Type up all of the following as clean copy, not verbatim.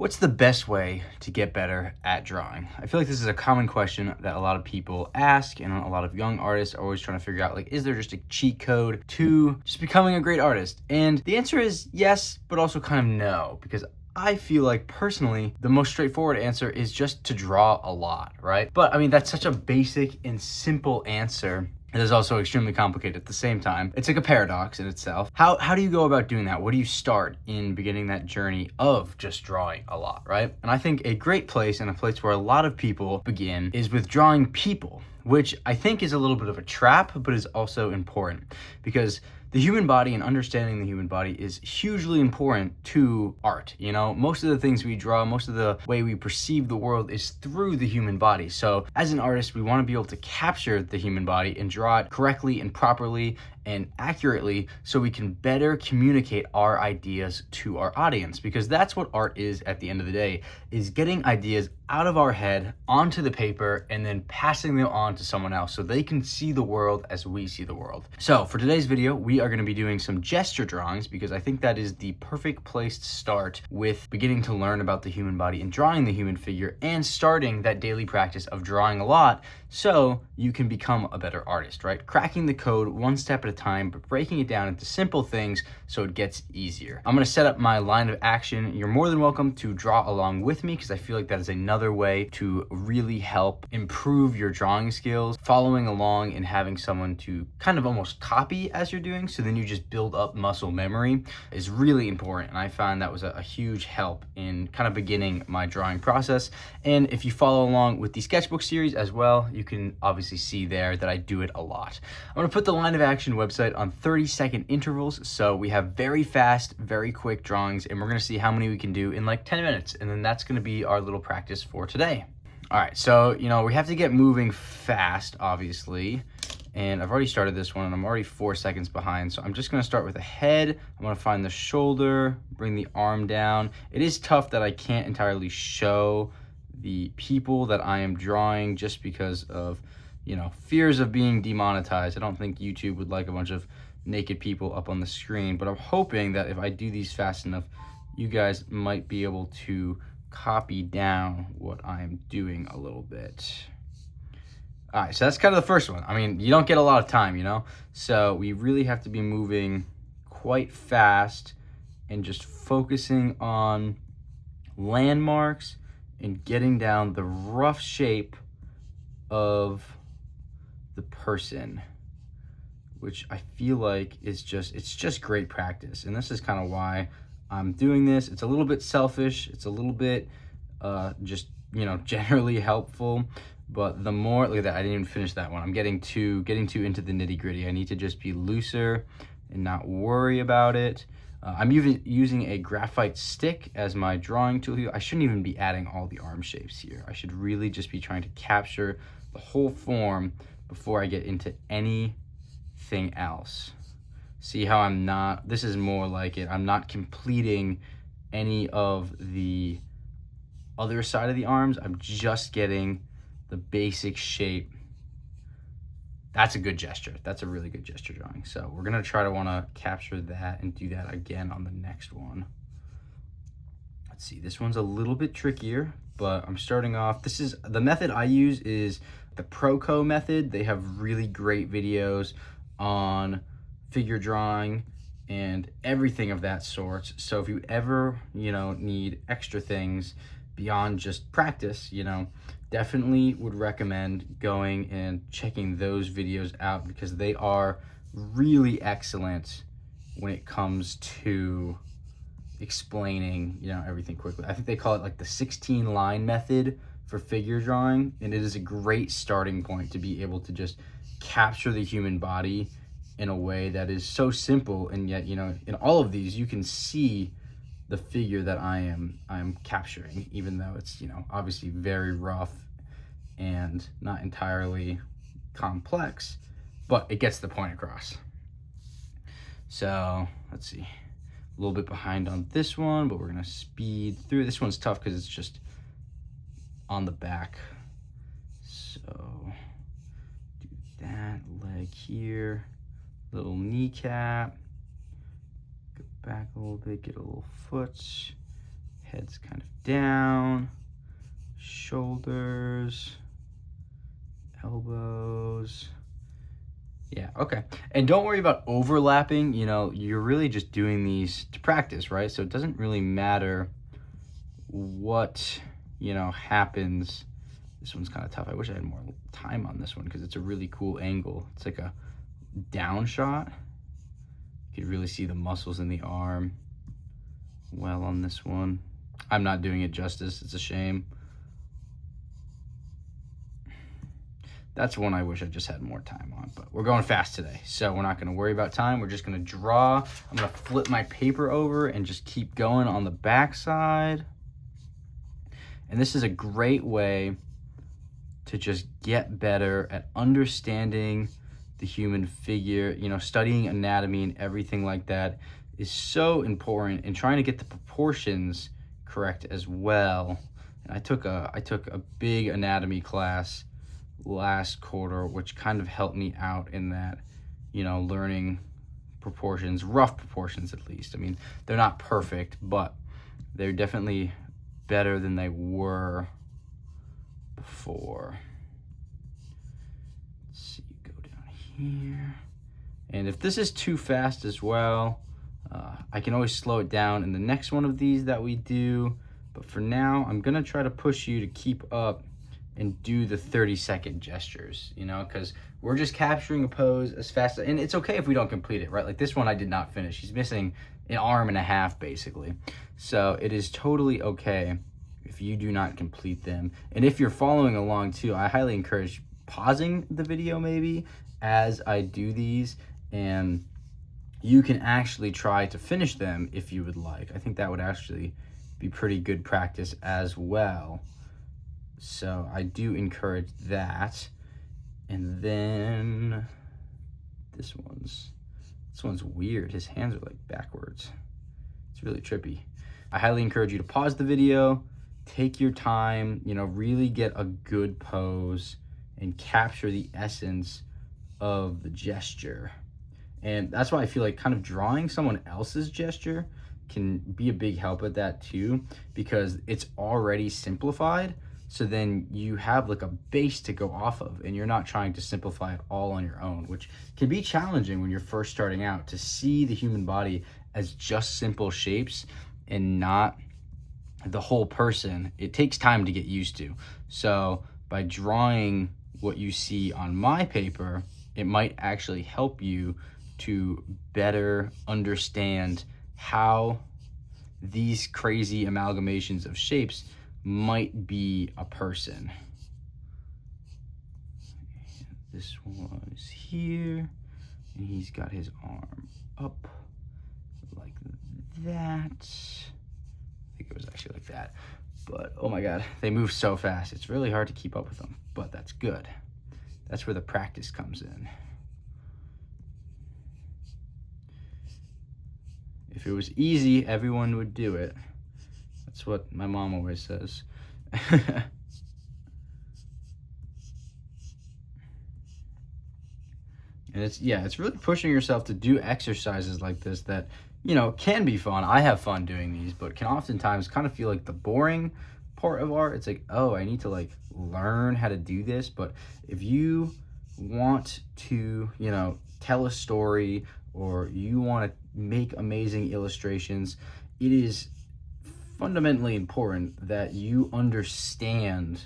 What's the best way to get better at drawing? I feel like this is a common question that a lot of people ask, and a lot of young artists are always trying to figure out, like, is there just a cheat code to just becoming a great artist? And the answer is yes, but also kind of no, because I feel like personally, the most straightforward answer is just to draw a lot, right? But I mean, that's such a basic and simple answer. It is also extremely complicated at the same time. It's like a paradox in itself. How do you go about doing that? What do you start in beginning that journey of just drawing a lot, right? And I think a great place and a place where a lot of people begin is with drawing people, which I think is a little bit of a trap, but is also important because the human body and understanding the human body is hugely important to art. You know, most of the things we draw, most of the way we perceive the world is through the human body. So as an artist, we want to be able to capture the human body and draw it correctly and properly and accurately so we can better communicate our ideas to our audience, because that's what art is at the end of the day, is getting ideas out of our head onto the paper and then passing them on to someone else so they can see the world as we see the world. So for today's video, we are going to be doing some gesture drawings because I think that is the perfect place to start with beginning to learn about the human body and drawing the human figure and starting that daily practice of drawing a lot so you can become a better artist, right? Cracking the code one step at a time, but breaking it down into simple things so it gets easier. I'm going to set up my line of action. You're more than welcome to draw along with me because I feel like that is another way to really help improve your drawing skills. Following along and having someone to kind of almost copy as you're doing, so then you just build up muscle memory, is really important. And I found that was a huge help in kind of beginning my drawing process. And if you follow along with the sketchbook series as well, you can obviously see there that I do it a lot. I'm going to put the line of action website on 30-second intervals, so we have very fast, very quick drawings, and we're going to see how many we can do in like 10 minutes, and then that's going to be our little practice for today. All right, so we have to get moving fast, obviously, and I've already started this one and I'm already 4 seconds behind, so I'm just going to start with the head. I'm going to find the shoulder, bring the arm down. It is tough that I can't entirely show the people that I am drawing just because of fears of being demonetized. I don't think YouTube would like a bunch of naked people up on the screen, but I'm hoping that if I do these fast enough, you guys might be able to copy down what I'm doing a little bit. All right, so that's kind of the first one. I mean, you don't get a lot of time, so we really have to be moving quite fast and just focusing on landmarks and getting down the rough shape of the person, which I feel like it's just great practice. And this is kind of why I'm doing this. It's a little bit selfish. It's a little bit just, generally helpful. But the more, look at that, I didn't even finish that one. I'm getting too into the nitty gritty. I need to just be looser and not worry about it. I'm even using a graphite stick as my drawing tool here. I shouldn't even be adding all the arm shapes here. I should really just be trying to capture the whole form before I get into anything else. See how this is more like it. I'm not completing any of the other side of the arms. I'm just getting the basic shape. That's a good gesture. That's a really good gesture drawing. So we're gonna try to wanna capture that and do that again on the next one. Let's see, this one's a little bit trickier, but I'm starting off. This is the method I use is the Proko method. They have really great videos on figure drawing and everything of that sort. So if you ever, need extra things beyond just practice, definitely would recommend going and checking those videos out because they are really excellent when it comes to explaining, everything quickly. I think they call it like the 16 line method for figure drawing, and it is a great starting point to be able to just capture the human body in a way that is so simple, and yet, in all of these you can see the figure that I'm capturing, even though it's, obviously very rough and not entirely complex, but it gets the point across. So let's see, a little bit behind on this one, but we're gonna speed through. This one's tough because it's just on the back. So do that leg here, little kneecap, go back a little bit, get a little foot, Head's kind of down, shoulders, elbows. Yeah, okay. And don't worry about overlapping. You know, you're really just doing these to practice, right? So it doesn't really matter what, you know, happens. This one's kind of tough. I wish I had more time on this one because it's a really cool angle. It's like a down shot. You can really see the muscles in the arm well on this one. I'm not doing it justice. It's a shame. That's one I wish I just had more time on, but we're going fast today, so we're not going to worry about time. We're just going to draw. I'm going to flip my paper over and just keep going on the back side. And this is a great way to just get better at understanding the human figure. You know, studying anatomy and everything like that is so important, and trying to get the proportions correct as well. And I took a big anatomy class last quarter, which kind of helped me out in that, you know, learning proportions, rough proportions at least. I mean, they're not perfect, but they're definitely better than they were before. Let's see, go down here. And if this is too fast as well, I can always slow it down in the next one of these that we do. But for now, I'm gonna try to push you to keep up and do the 30-second gestures, you know, because we're just capturing a pose as fast and it's okay if we don't complete it, right? Like this one I did not finish. He's missing an arm and a half basically. So it is totally okay if you do not complete them. And if you're following along too, I highly encourage pausing the video maybe as I do these, and you can actually try to finish them if you would like. I think that would actually be pretty good practice as well. So I do encourage that. And then this one's weird. His hands are like backwards. It's really trippy. I highly encourage you to pause the video, take your time, you know, really get a good pose and capture the essence of the gesture. And that's why I feel like kind of drawing someone else's gesture can be a big help at that too, because it's already simplified. So then you have like a base to go off of, and you're not trying to simplify it all on your own, which can be challenging when you're first starting out, to see the human body as just simple shapes and not the whole person. It takes time to get used to. So by drawing what you see on my paper, it might actually help you to better understand how these crazy amalgamations of shapes might be a person. This one is here, and he's got his arm up like that. I think it was actually like that. But oh my God, they move so fast. It's really hard to keep up with them, but that's good. That's where the practice comes in. If it was easy, everyone would do it. That's what my mom always says. And it's really pushing yourself to do exercises like this that, you know, can be fun. I have fun doing these, but can oftentimes kind of feel like the boring part of art. It's like, oh, I need to like learn how to do this. But if you want to, you know, tell a story, or you want to make amazing illustrations, it is fundamentally important that you understand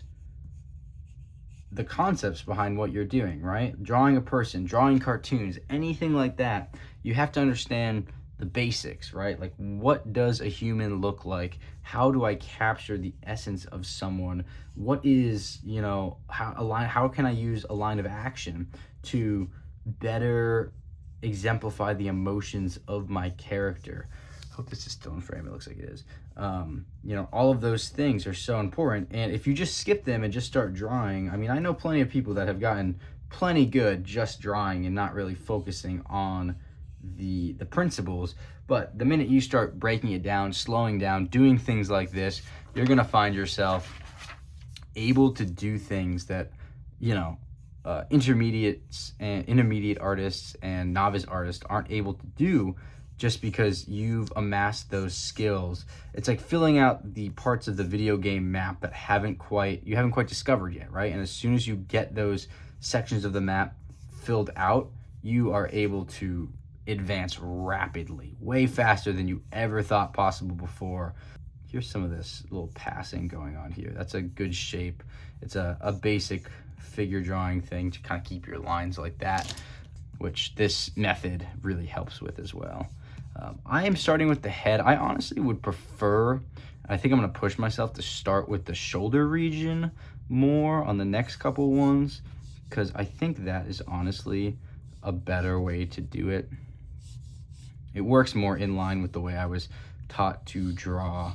the concepts behind what you're doing, right? Drawing a person, drawing cartoons, anything like that, you have to understand the basics, right? Like, what does a human look like? How do I capture the essence of someone? What is, you know, how can I use a line of action to better exemplify the emotions of my character? Hope this is still in frame. It looks like it is. You know, all of those things are so important. And if you just skip them and just start drawing, I mean, I know plenty of people that have gotten plenty good just drawing and not really focusing on the principles. But the minute you start breaking it down, slowing down, doing things like this, you're gonna find yourself able to do things that, you know, intermediate artists and novice artists aren't able to do, just because you've amassed those skills. It's like filling out the parts of the video game map that you haven't quite discovered yet, right? And as soon as you get those sections of the map filled out, you are able to advance rapidly, way faster than you ever thought possible before. Here's some of this little passing going on here. That's a good shape. It's a basic figure drawing thing to kind of keep your lines like that, which this method really helps with as well. I am starting with the head. I honestly would prefer, I think I'm gonna push myself to start with the shoulder region more on the next couple ones, because I think that is honestly a better way to do it. It works more in line with the way I was taught to draw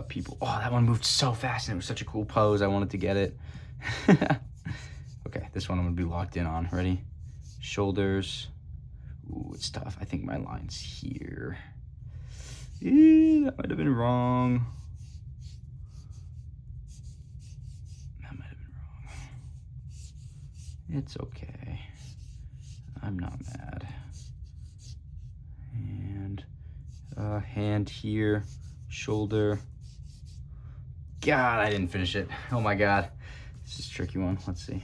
people. Oh, that one moved so fast and it was such a cool pose. I wanted to get it. Okay, this one I'm gonna be locked in on. Ready? Shoulders. Ooh, it's tough. I think my line's here. That might have been wrong. That might have been wrong. It's okay. I'm not mad. And hand here, shoulder. God, I didn't finish it. Oh my God. This is a tricky one. Let's see.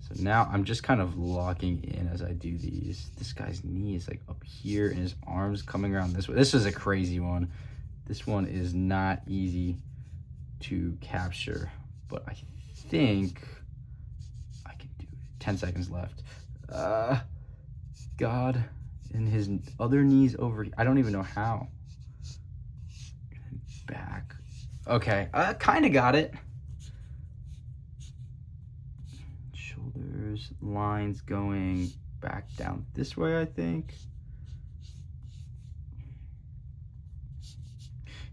So now I'm just kind of locking in as I do these. This guy's knee is like up here and his arms coming around this way. This is a crazy one. This one is not easy to capture, but I think I can do it. 10 seconds left. God, and his other knees over here. I don't even know how. Back. Okay, kind of got it. Shoulders, lines going back down this way, I think.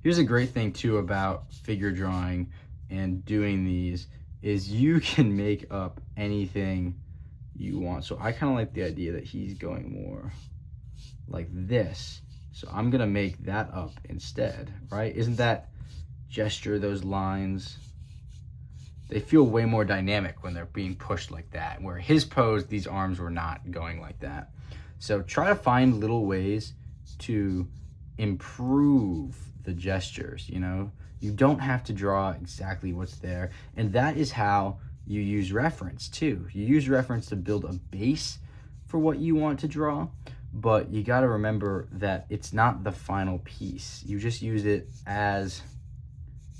Here's a great thing too about figure drawing and doing these is you can make up anything you want. So I kind of like the idea that he's going more like this. So I'm gonna make that up instead, right? Isn't that gesture, those lines, they feel way more dynamic when they're being pushed like that, where his pose, these arms were not going like that. So try to find little ways to improve the gestures, you know? You don't have to draw exactly what's there. And that is how you use reference too. You use reference to build a base for what you want to draw, but you got to remember that it's not the final piece. You just use it as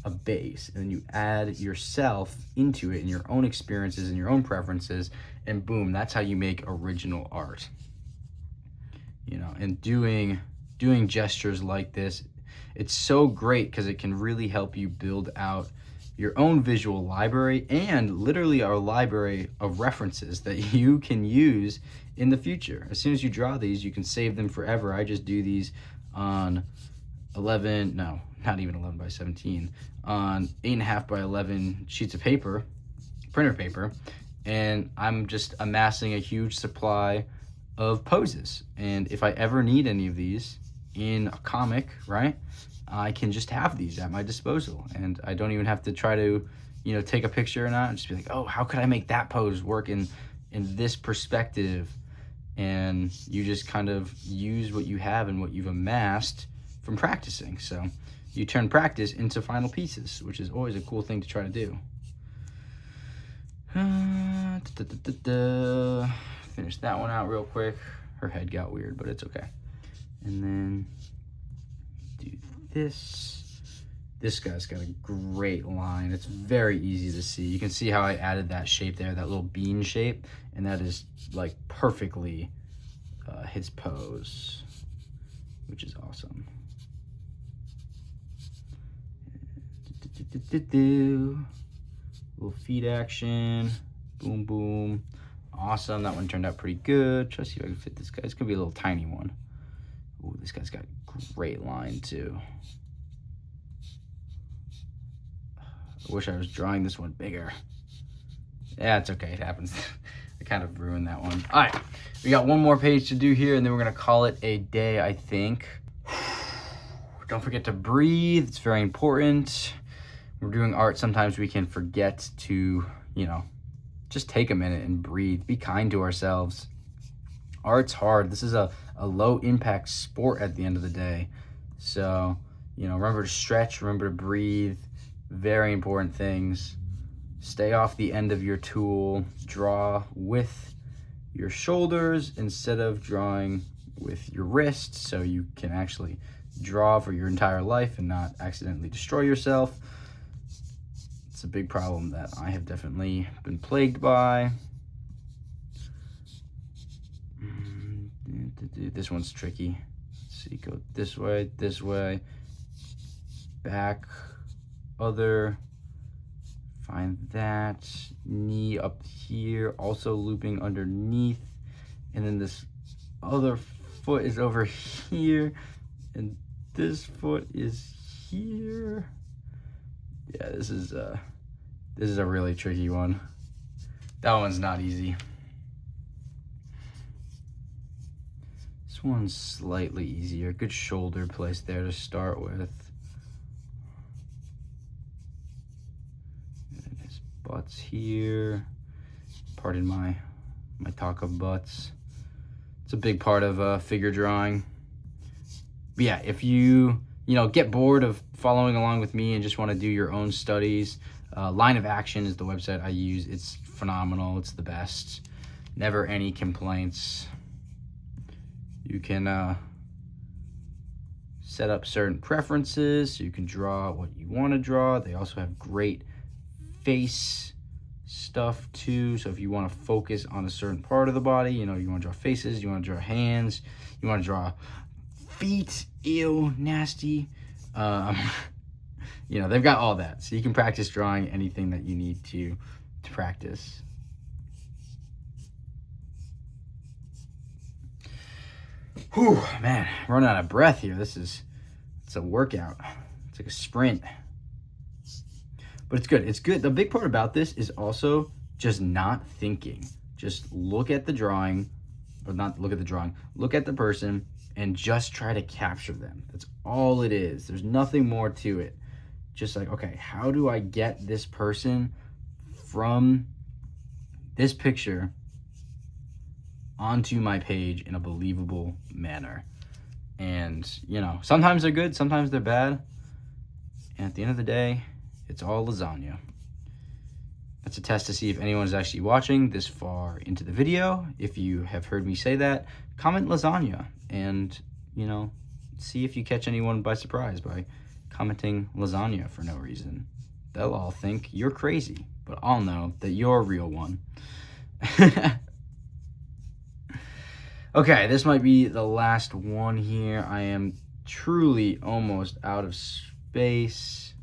a base, and then you add yourself into it and your own experiences and your own preferences, and boom, that's how you make original art. You know, and doing gestures like this, it's so great because it can really help you build out your own visual library and literally our library of references that you can use in the future. As soon as you draw these, you can save them forever. I just do these on 11, no, not even 11 by 17, on 8.5 by 11 sheets of paper, printer paper, and I'm just amassing a huge supply of poses. And if I ever need any of these in a comic, right, I can just have these at my disposal, and I don't even have to try to, you know, take a picture or not, and just be like, oh, how could I make that pose work in this perspective? And you just kind of use what you have and what you've amassed from practicing. So you turn practice into final pieces, which is always a cool thing to try to do. Finish that one out real quick. Her head got weird, but it's okay. And then do this. This guy's got a great line. It's very easy to see. You can see how I added that shape there, that little bean shape, and that is like perfectly his pose, which is awesome. Little feet action, boom, boom. Awesome, that one turned out pretty good. Try to see if I can fit this guy. It's gonna be a little tiny one. Ooh, this guy's got a great line too. I wish I was drawing this one bigger. Yeah, it's okay, it happens. I kind of ruined that one. All right, we got one more page to do here, and then we're gonna call it a day, I think. Don't forget to breathe, it's very important. When we're doing art, sometimes we can forget to, you know, just take a minute and breathe. Be kind to ourselves. Art's hard. This is a low impact sport at the end of the day. So, you know, remember to stretch, remember to breathe. Very important things. Stay off the end of your tool. Draw with your shoulders instead of drawing with your wrists, so you can actually draw for your entire life and not accidentally destroy yourself. It's a big problem that I have definitely been plagued by. This one's tricky. Let's see, go this way, back, other, find that, knee up here, also looping underneath, and then this other foot is over here, and this foot is here. Yeah, this is a really tricky one. That one's not easy. This one's slightly easier. Good shoulder place there to start with. And his butt's here. Pardon my talk of butts. It's a big part of figure drawing. But yeah, if you get bored of following along with me and just want to do your own studies, Line of Action is the website I use. It's phenomenal. It's the best. Never any complaints. You can set up certain preferences so you can draw what you want to draw. They also have great face stuff too. So if you want to focus on a certain part of the body, you want to draw faces, you want to draw hands, you want to draw feet, ew, nasty. They've got all that. So you can practice drawing anything that you need to practice. Whew, man, I'm running out of breath here. It's a workout. It's like a sprint. But it's good. It's good. The big part about this is also just not thinking. Just look at the drawing, or not look at the drawing. Look at the person and just try to capture them. That's all it is. There's nothing more to it. Just like, okay, how do I get this person from this picture onto my page in a believable manner? And, sometimes they're good, sometimes they're bad. And at the end of the day, it's all lasagna. That's a test to see if anyone is actually watching this far into the video. If you have heard me say that, comment lasagna and, see if you catch anyone by surprise by commenting lasagna for no reason. They'll all think you're crazy, but I'll know that you're a real one. Okay, this might be the last one here. I am truly almost out of space.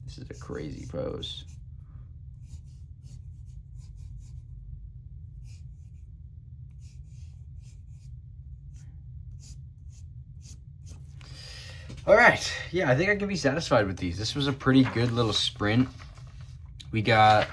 This is a crazy pose. All right, yeah, I think I can be satisfied with these. This was a pretty good little sprint. We got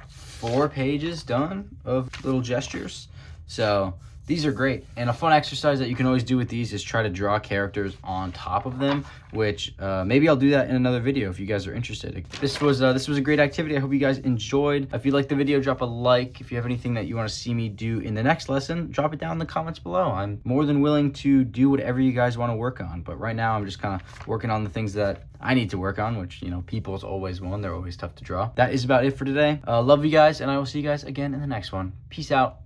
4 pages done of little gestures. So these are great. And a fun exercise that you can always do with these is try to draw characters on top of them, which maybe I'll do that in another video if you guys are interested. This was a great activity. I hope you guys enjoyed. If you liked the video, drop a like. If you have anything that you want to see me do in the next lesson, drop it down in the comments below. I'm more than willing to do whatever you guys want to work on. But right now I'm just kind of working on the things that I need to work on, which, people's always one. They're always tough to draw. That is about it for today. Love you guys, and I will see you guys again in the next one. Peace out.